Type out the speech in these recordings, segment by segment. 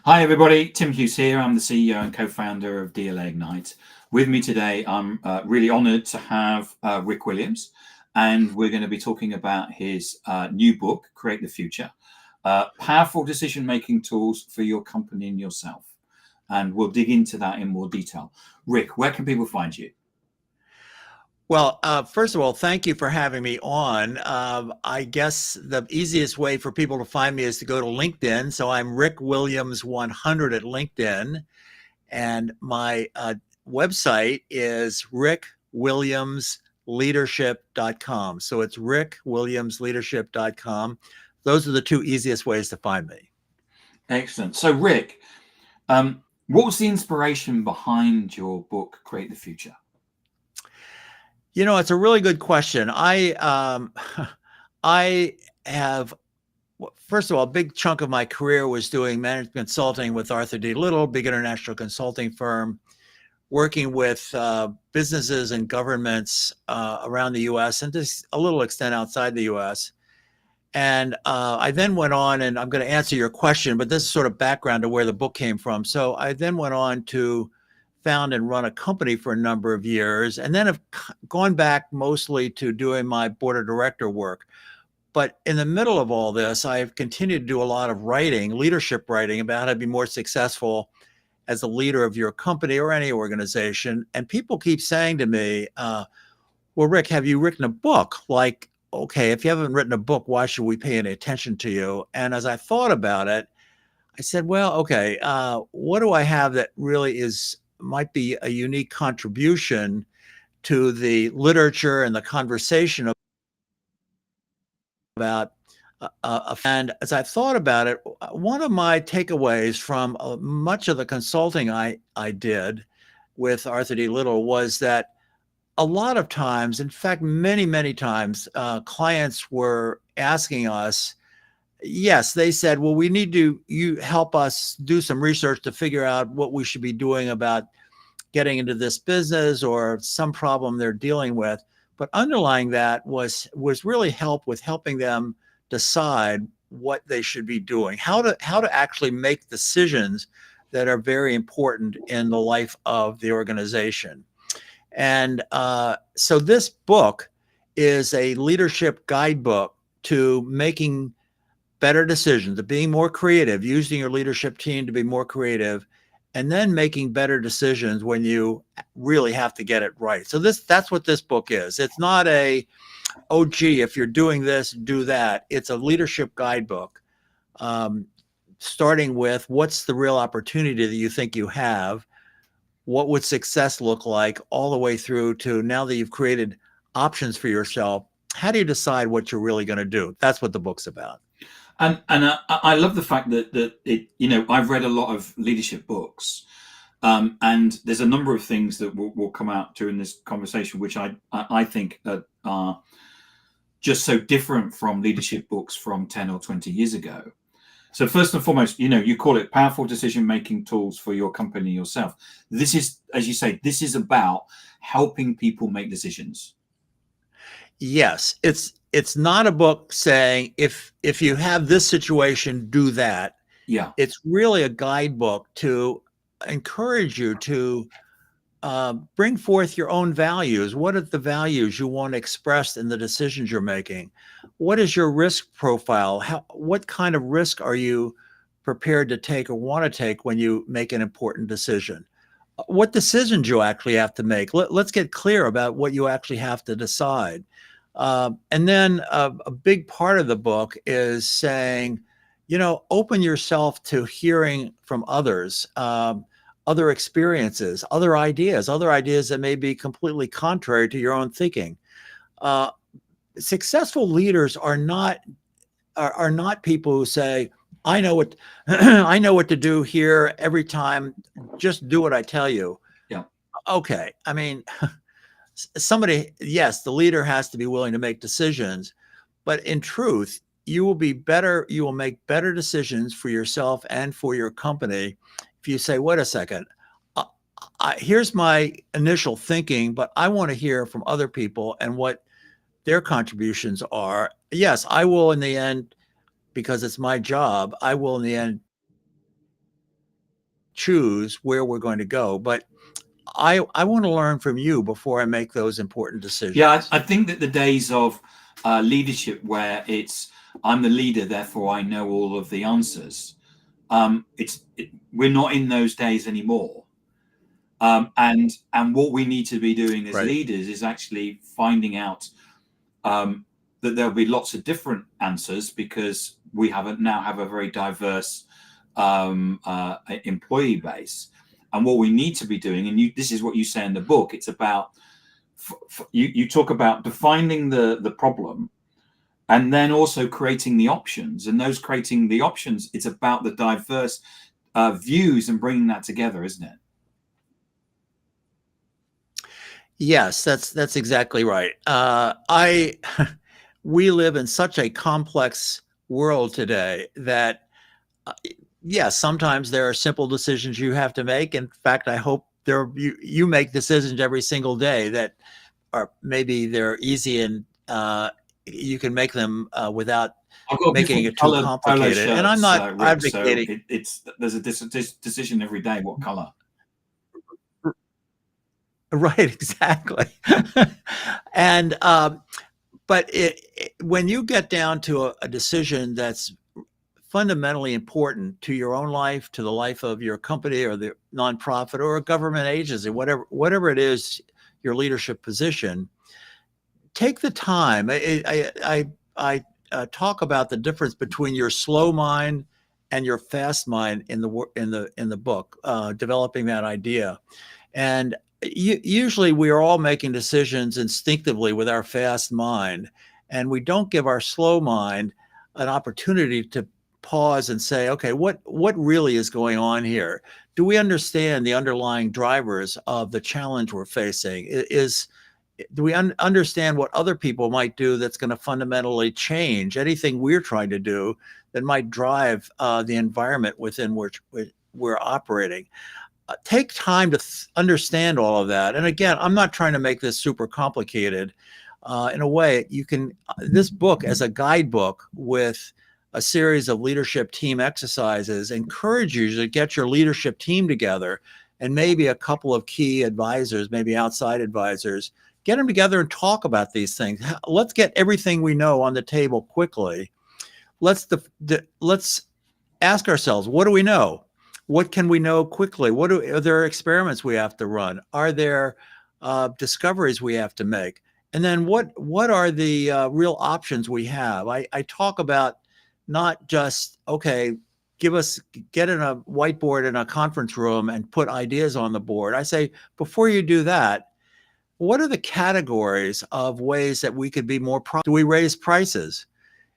Hi everybody, Tim Hughes here. I'm the CEO and co-founder of DLA Ignite. With me today, I'm really honored to have Rick Williams, and we're going to be talking about his new book, Create the Future, powerful decision-making tools for your company and yourself. And we'll dig into that in more detail. Rick, where can people find you? Well, first of all, thank you for having me on. I guess the easiest way for people to find me is to go to LinkedIn. So I'm Rick Williams 100 at LinkedIn. And my website is rickwilliamsleadership.com. So it's rickwilliamsleadership.com. Those are the two easiest ways to find me. Excellent. So Rick, what was the inspiration behind your book, Create the Future? You know, it's a really good question. I have, first of all, a big chunk of my career was doing management consulting with Arthur D. Little, big international consulting firm, working with businesses and governments around the U.S. and just a little extent outside the U.S. And I then went on, and I'm going to answer your question, but this is sort of background to where the book came from. So I then went on to found and run a company for a number of years, and then have gone back mostly to doing my board of director work. But in the middle of all this, I've continued to do a lot of writing, leadership writing, about how to be more successful as a leader of your company or any organization. And people keep saying to me, well, Rick, have you written a book? Like, okay, if you haven't written a book, why should we pay any attention to you? And as I thought about it, I said, well, okay, what do I have that really might be a unique contribution to the literature and the conversation about and as I thought about it, one of my takeaways from much of the consulting I did with Arthur D. Little was that a lot of times, in fact, many times, clients were asking us, yes, they said, well, we need you help us do some research to figure out what we should be doing about getting into this business or some problem they're dealing with. But underlying that was really helping them decide what they should be doing, how to actually make decisions that are very important in the life of the organization. And so this book is a leadership guidebook to making better decisions, to being more creative, using your leadership team to be more creative, and then making better decisions when you really have to get it right. So that's what this book is. It's not oh, gee, if you're doing this, do that. It's a leadership guidebook, starting with what's the real opportunity that you think you have, what would success look like, all the way through to now that you've created options for yourself, how do you decide what you're really going to do? That's what the book's about. And I love the fact that it, I've read a lot of leadership books, and there's a number of things that will come out during this conversation, which I think are just so different from leadership books from 10 or 20 years ago. So first and foremost, you call it powerful decision-making tools for your company yourself. This is, as you say, this is about helping people make decisions. Yes, it's not a book saying if you have this situation, do that. Yeah. It's really a guidebook to encourage you to bring forth your own values. What are the values you want expressed in the decisions you're making? What is your risk profile? What kind of risk are you prepared to take or want to take when you make an important decision? What decisions you actually have to make? Let's get clear about what you actually have to decide. And then a big part of the book is saying, open yourself to hearing from others, other experiences, other ideas that may be completely contrary to your own thinking. Successful leaders are not people who say, I know what I know what to do here every time. Just do what I tell you. Yeah. Okay. I mean, yes, the leader has to be willing to make decisions, but in truth, you will make better decisions for yourself and for your company if you say, wait a second, here's my initial thinking, but I want to hear from other people and what their contributions are. Yes, I will in the end, because it's my job, I will in the end choose where we're going to go. But I want to learn from you before I make those important decisions. Yeah, I think that the days of leadership where it's I'm the leader, therefore I know all of the answers. We're not in those days anymore. And what we need to be doing as Right. leaders is actually finding out that there'll be lots of different answers, because we now have a very diverse employee base. And what we need to be doing, and this is what you say in the book, it's about you talk about defining the problem, and then also creating the options. And those creating the options, it's about the diverse views and bringing that together, isn't it? Yes, that's exactly right. We live in such a complex world today that, yes, sometimes there are simple decisions you have to make. In fact, I hope you make decisions every single day that are maybe they're easy and you can make them without making it too complicated. And I'm not advocating. So there's a decision every day. What color? Right, exactly. And but when you get down to a decision that's fundamentally important to your own life, to the life of your company or the nonprofit or a government agency, whatever it is, your leadership position, take the time. I talk about the difference between your slow mind and your fast mind in the book, developing that idea. And usually we are all making decisions instinctively with our fast mind, and we don't give our slow mind an opportunity to pause and say, okay, what really is going on here? Do we understand the underlying drivers of the challenge we're facing? Do we understand what other people might do that's going to fundamentally change anything we're trying to do that might drive the environment within which we're operating? Take time to understand all of that. And again, I'm not trying to make this super complicated. In a way, this book as a guidebook with a series of leadership team exercises encourage you to get your leadership team together, and maybe a couple of key advisors, maybe outside advisors, get them together and talk about these things. Let's get everything we know on the table quickly. Let's ask ourselves, what do we know? What can we know quickly? Are there experiments we have to run? Are there discoveries we have to make? And then what are the real options we have? I talk about not just, okay, get in a whiteboard in a conference room and put ideas on the board. I say, before you do that, what are the categories of ways that we could be more do we raise prices?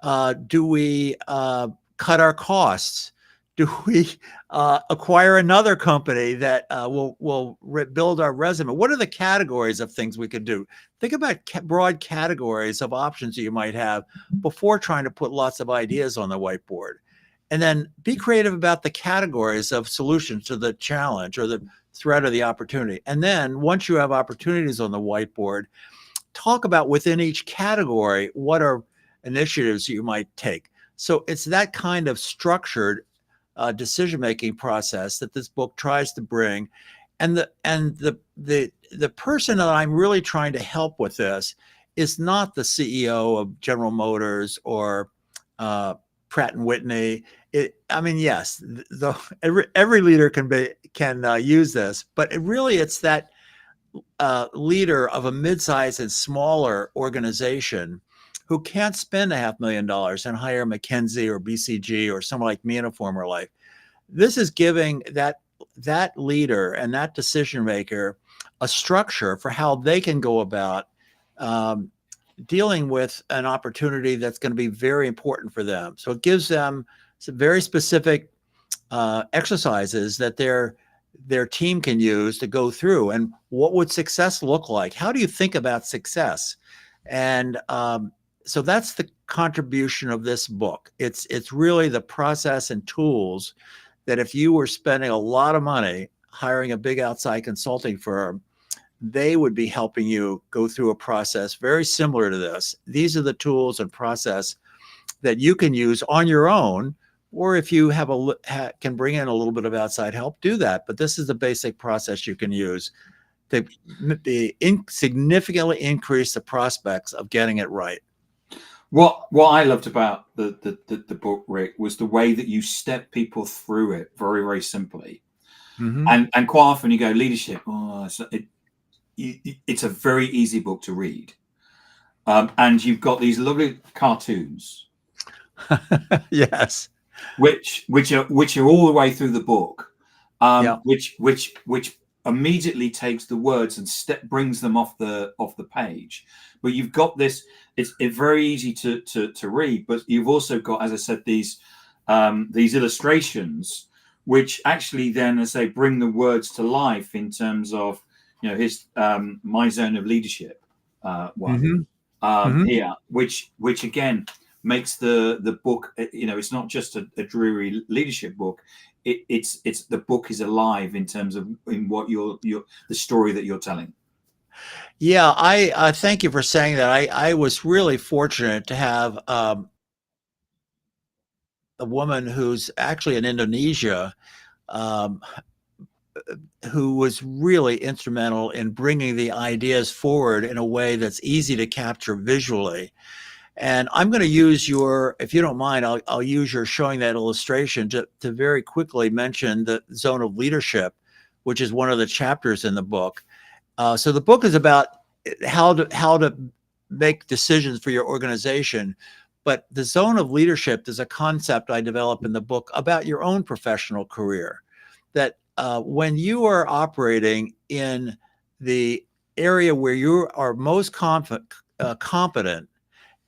Do we cut our costs? Do we acquire another company that will build our resume? What are the categories of things we could do? Think about broad categories of options you might have before trying to put lots of ideas on the whiteboard. And then be creative about the categories of solutions to the challenge or the threat or the opportunity. And then once you have opportunities on the whiteboard, talk about within each category, what are initiatives you might take. So it's that kind of structured decision-making process that this book tries to bring. And the person that I'm really trying to help with this is not the CEO of General Motors or Pratt and Whitney. Yes, every leader can use this, but it's that leader of a mid-sized and smaller organization who can't spend $500,000 and hire McKinsey or BCG or someone like me in a former life. This is giving that leader and that decision maker a structure for how they can go about dealing with an opportunity that's going to be very important for them. So it gives them some very specific exercises that their team can use to go through. And what would success look like? How do you think about success? And so that's the contribution of this book. It's really the process and tools that if you were spending a lot of money hiring a big outside consulting firm, they would be helping you go through a process very similar to this. These are the tools and process that you can use on your own or if you have can bring in a little bit of outside help, do that. But this is the basic process you can use to significantly increase the prospects of getting it right. What I loved about the book, Rick, was the way that you step people through it very, very simply. Mm-hmm. And quite often you go, leadership, oh, it's a very easy book to read. And you've got these lovely cartoons, Yes. which are all the way through the book, Yeah. which immediately takes the words and brings them off the page. But you've got this; it's very easy to read. But you've also got, as I said, these illustrations, which actually then, as they bring the words to life in terms of, his my zone of leadership one. Mm-hmm. Mm-hmm. Here, which again makes the book, it's not just a dreary leadership book. It's the book is alive in terms of in what the story that you're telling. Yeah, I thank you for saying that. I was really fortunate to have a woman who's actually in Indonesia, um, who was really instrumental in bringing the ideas forward in a way that's easy to capture visually. And I'm going to use if you don't mind, I'll use your showing that illustration to very quickly mention the zone of leadership, which is one of the chapters in the book. So the book is about how to make decisions for your organization. But the zone of leadership is a concept I develop in the book about your own professional career, that when you are operating in the area where you are most competent,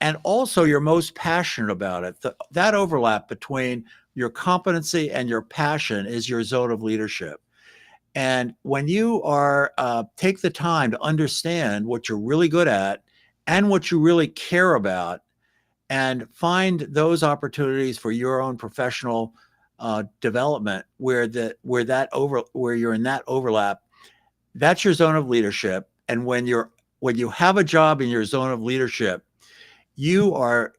and also you're most passionate about it, that overlap between your competency and your passion is your zone of leadership. And when you take the time to understand what you're really good at and what you really care about, and find those opportunities for your own professional development where you're in that overlap, that's your zone of leadership. And when you have a job in your zone of leadership, that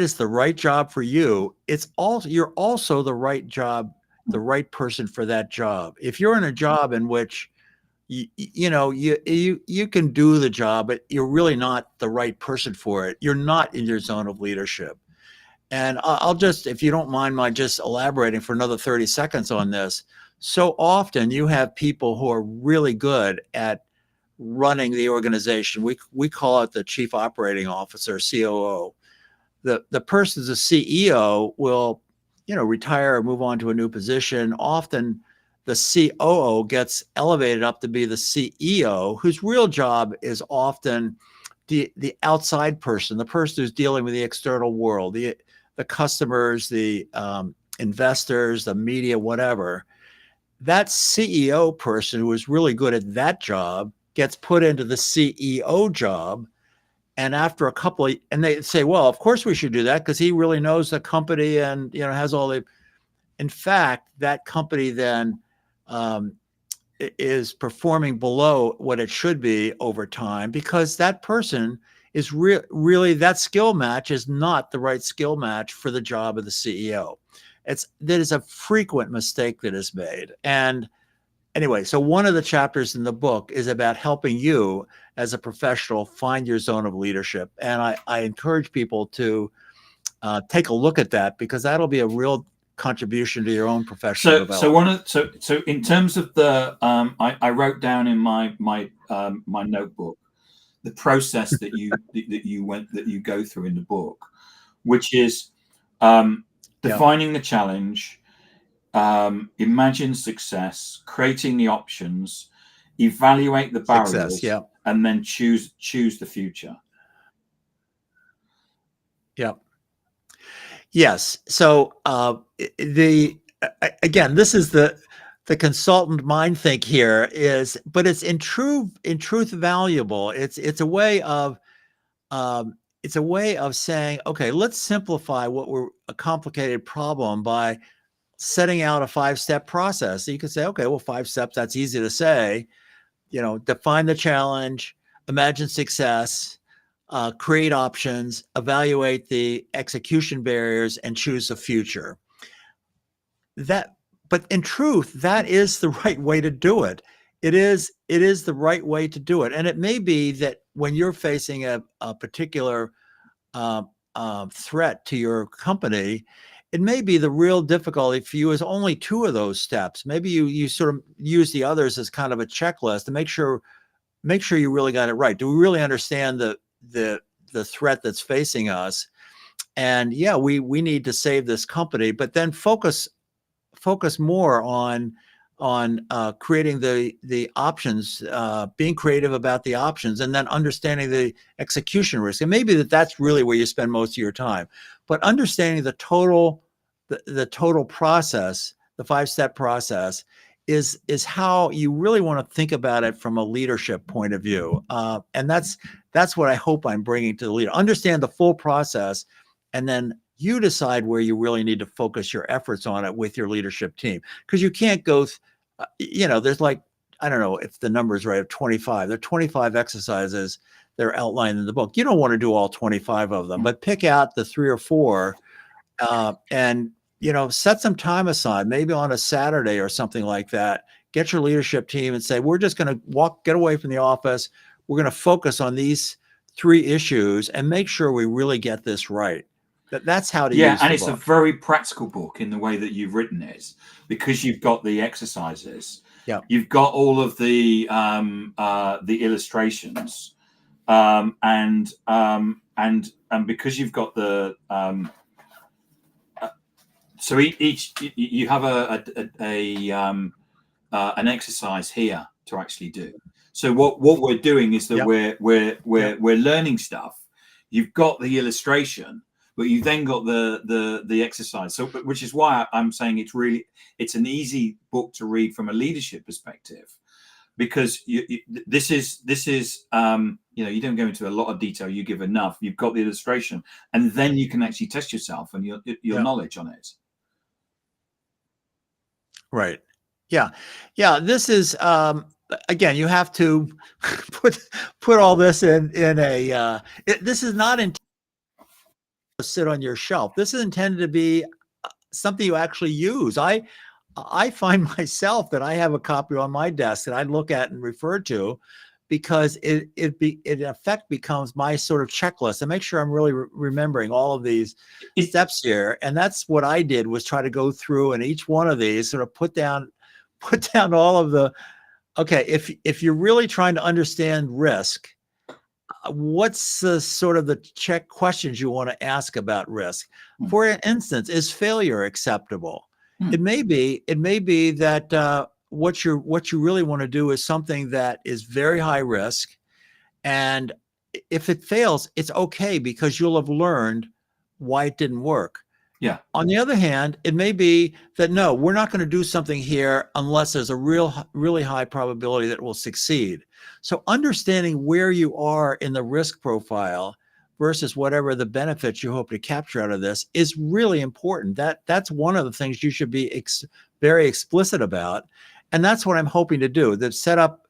is the right job for you. You're also the right person for that job. If you're in a job in which you can do the job, but you're really not the right person for it, you're not in your zone of leadership. And I'll just, if you don't mind my just elaborating for another 30 seconds on this. So often you have people who are really good at running the organization. We call it the chief operating officer, COO. The person as a CEO will, retire or move on to a new position. Often the COO gets elevated up to be the CEO, whose real job is often the outside person, the person who's dealing with the external world, the customers, the investors, the media, whatever. That CEO person who is really good at that job gets put into the CEO job. And after and they say, well, of course we should do that because he really knows the company and, has all in fact, that company then is performing below what it should be over time because that person is really that skill match is not the right skill match for the job of the CEO. That is a frequent mistake that is made. And anyway, so one of the chapters in the book is about helping you as a professional find your zone of leadership. And I encourage people to take a look at that because that'll be a real contribution to your own professional development. So in terms of the I wrote down in my notebook the process that you go through in the book, which is defining the challenge, imagine success, creating the options, evaluate the barriers, and then choose the future. Yeah. Yes. So again, this is the consultant mind think here but it's in truth valuable. It's a way of saying, okay, let's simplify a complicated problem by setting out a 5-step process. So you can say, okay, well, 5 steps, that's easy to say, define the challenge, imagine success, create options, evaluate the execution barriers, and choose the future. but in truth, that is the right way to do it. It is the right way to do it. And it may be that when you're facing a particular threat to your company, it may be the real difficulty for you is only two of those steps. Maybe you sort of use the others as kind of a checklist to make sure you really got it right. Do we really understand the threat that's facing us? And yeah, we need to save this company, but then focus more on creating the options, being creative about the options, and then understanding the execution risk. And maybe that's really where you spend most of your time. But understanding the total process, the 5-step process, is how you really want to think about it from a leadership point of view. And that's what I hope I'm bringing to the leader. Understand the full process, and then you decide where you really need to focus your efforts on it with your leadership team. Because you can't go, there's like, I don't know if the number's right, of 25. There are 25 exercises that are outlined in the book. You don't want to do all 25 of them, but pick out the 3 or 4 and set some time aside, maybe on a Saturday or something like that. Get your leadership team and say, we're just going to get away from the office. We're going to focus on these 3 issues and make sure we really get this right. That's how to use and the it's book. a very practical book in the way that you've written it, because you've got the exercises. Yeah. You've got all of the illustrations, and because you've got the so each you have an exercise here to actually do. So what we're doing is that we're learning stuff. You've got the illustration, but you then got the exercise. So, which is why I'm saying it's an easy book to read from a leadership perspective, because this is you don't go into a lot of detail. You give enough. You've got the illustration, and then you can actually test yourself and your knowledge on it. Right. Yeah. This is again, you have to put all this in a. This is not intended to sit on your shelf. This is intended to be something you actually use. I find myself that I have a copy on my desk that I look at and refer to, because it in effect becomes my sort of checklist and make sure I'm really remembering all of these steps here. And that's what I did, was try to go through and each one of these sort of put down all of the, okay, if you're really trying to understand risk, what's the sort of the check questions you want to ask about risk? For instance, is failure acceptable? It may be that what you really want to do is something that is very high risk, and if it fails, it's okay, because you'll have learned why it didn't work. Yeah. On the other hand, it may be that no, we're not going to do something here unless there's a really high probability that it will succeed. So understanding where you are in the risk profile versus whatever the benefits you hope to capture out of this is really important. That's one of the things you should be very explicit about. And that's what I'm hoping to do, that set up,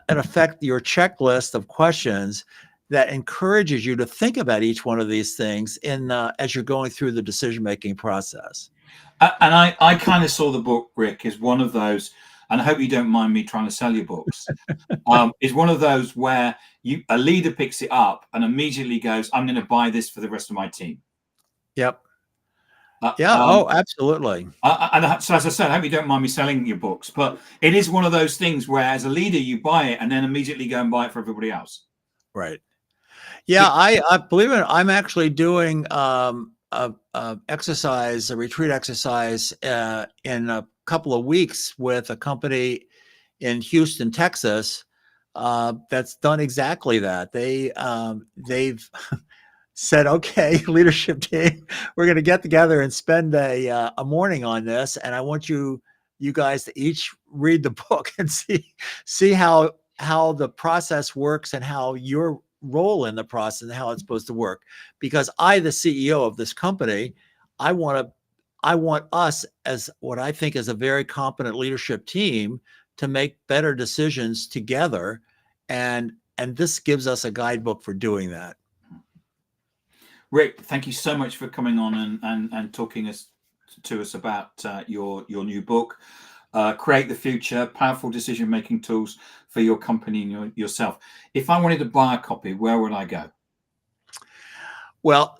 in effect, your checklist of questions that encourages you to think about each one of these things as you're going through the decision-making process. And I kind of saw the book, Rick, as one of those, and I hope you don't mind me trying to sell your books, is one of those where a leader picks it up and immediately goes, I'm going to buy this for the rest of my team. Yep. Absolutely. And so, as I said, I hope you don't mind me selling your books, but it is one of those things where as a leader, you buy it and then immediately go and buy it for everybody else. Right. Yeah, I believe it. I'm actually doing a retreat exercise in a couple of weeks with a company in Houston, Texas, that's done exactly that. They've said, okay, leadership team, we're going to get together and spend a morning on this, and I want you guys to each read the book and see how the process works and how your role in the process and how it's supposed to work. Because I, the CEO of this company, I want us, as what I think is a very competent leadership team, to make better decisions together, and this gives us a guidebook for doing that. Rick, thank you so much for coming on and talking to us about your new book, Create the Future: Powerful Decision-Making Tools for Your Company and yourself. If I wanted to buy a copy, where would I go? Well,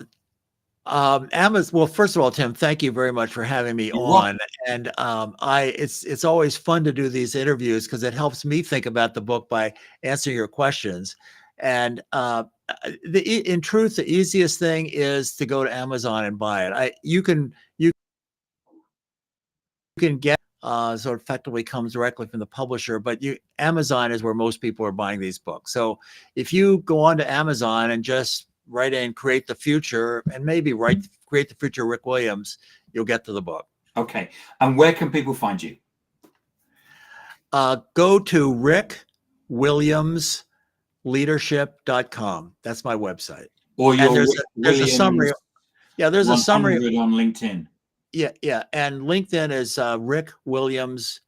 Amazon. Well, first of all, Tim, thank you very much for having me on. And it's always fun to do these interviews because it helps me think about the book by answering your questions. And in truth, the easiest thing is to go to Amazon and buy it. You can get so it effectively comes directly from the publisher, but Amazon is where most people are buying these books. So if you go on to Amazon and just write in Create the Future and maybe write Create the Future Rick Williams, you'll get to the book. Okay. And where can people find you? Go to rickwilliamsleadership.com. That's my website. Or there's a summary. Yeah, there's a summary on LinkedIn. Yeah. And LinkedIn is Rick Williams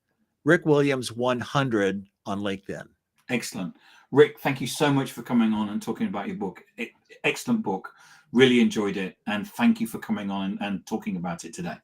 100 on LinkedIn. Excellent. Rick, thank you so much for coming on and talking about your book. Excellent book. Really enjoyed it. And thank you for coming on and talking about it today.